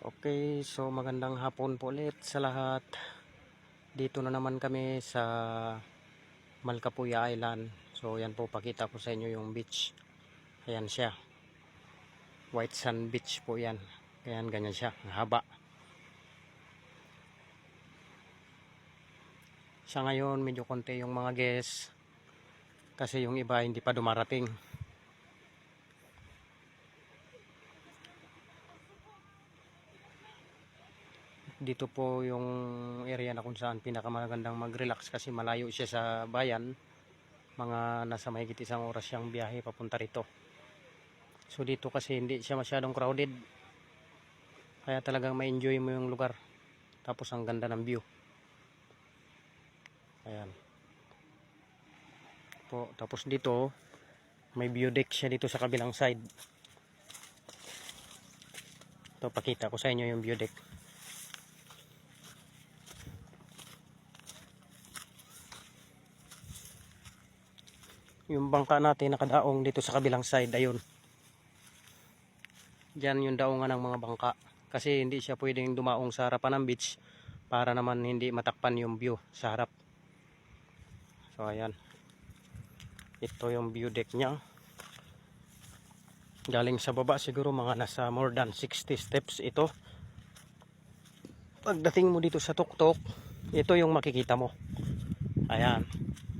Okay, so magandang hapon po ulit sa lahat. Dito na naman kami sa Malcapuya Island. So yan po, pakita ko sa inyo yung beach. Ayan siya. White Sand Beach po yan. Ayan, ganyan siya, ang haba. Sa ngayon, medyo konti yung mga guests. Kasi yung iba hindi pa dumarating. Dito po yung area na kung saan pinakamagandang mag-relax kasi malayo siya sa bayan. Mga nasa mahigit isang oras siyang biyahe papunta rito. So dito kasi hindi siya masyadong crowded. Kaya talagang ma-enjoy mo yung lugar. Tapos ang ganda ng view. Ayan. Po, tapos dito may view deck siya dito sa kabilang side. Ito, pakita ko sa inyo yung view deck. Yung bangka natin nakadaong dito sa kabilang side, ayun. Diyan yung daungan ng mga bangka. Kasi hindi siya pwedeng dumaong sa harapan ng beach para naman hindi matakpan yung view sa harap. So ayan. Ito yung view deck niya. Galing sa baba siguro mga nasa more than 60 steps ito. Pagdating mo dito sa tuktok, ito yung makikita mo. Ayan.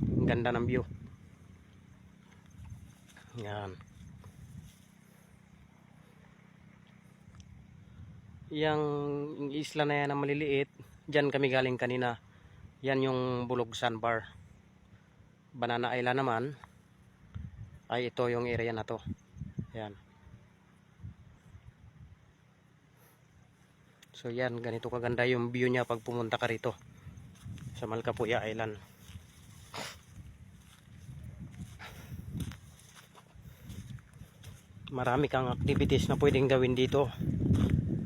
Ang ganda ng view. Yan. Yang isla na yan na maliliit, dyan kami galing kanina. Yan yung Bulog Sandbar. Banana Island naman ay ito yung area na to. Yan. So yan, ganito kaganda yung view niya pag pumunta ka rito sa Malcapuya Island. Marami kang activities na pwedeng gawin dito.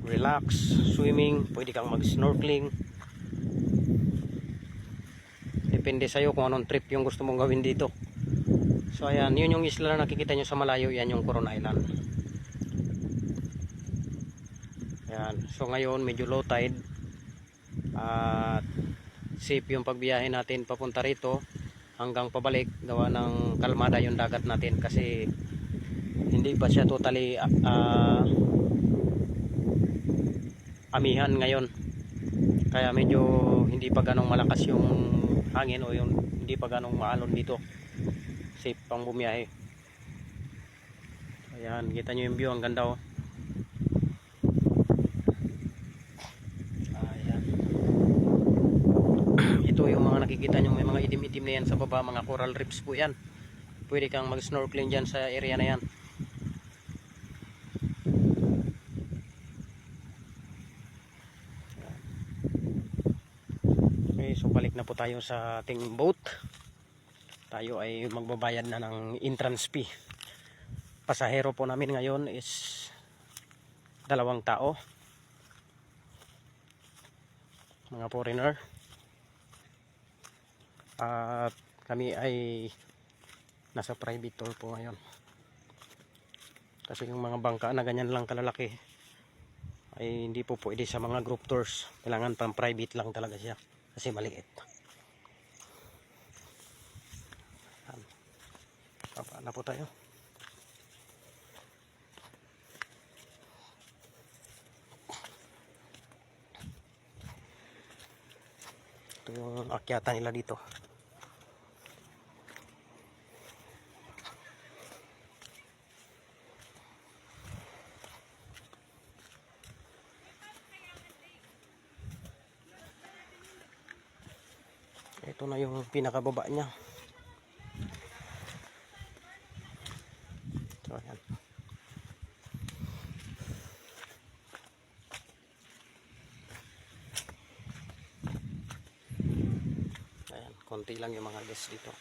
Relax, swimming, pwede kang mag-snorkeling. Depende sa'yo kung anong trip yung gusto mong gawin dito. So ayan, yun yung isla na nakikita nyo sa malayo, yan yung Coron Island. Ayan, so ngayon medyo low tide. At safe yung pagbiyahe natin papunta rito hanggang pabalik, gawa ng kalmada yung dagat natin kasi hindi pa siya totally amihan ngayon. Kaya medyo hindi pa ganong malakas yung hangin o yung hindi pa ganong maalon dito. Safe pang bumiyahe. Ayan, kita nyo yung view, ang ganda oh. Ayan. Ito yung mga nakikita nyo, may mga itim-itim na yan sa baba, mga coral reefs po yan. Pwede kang mag-snorkeling dyan sa area na yan. Okay, so balik na po tayo sa ating boat. Tayo ay magbabayad na ng entrance fee. Pasahero po namin ngayon is 2 tao. Mga foreigner. At kami ay nasa private tour po ngayon. Kasi yung mga bangka na ganyan lang kalalaki ay hindi po pwede sa mga group tours. Kailangan pang private lang talaga siya. Kasi maliit. Papa na po tayo. Ito yung akyatan nila dito. Ito na yung pinakababa niya. So ayan. Ayan, konti lang yung mga guests dito.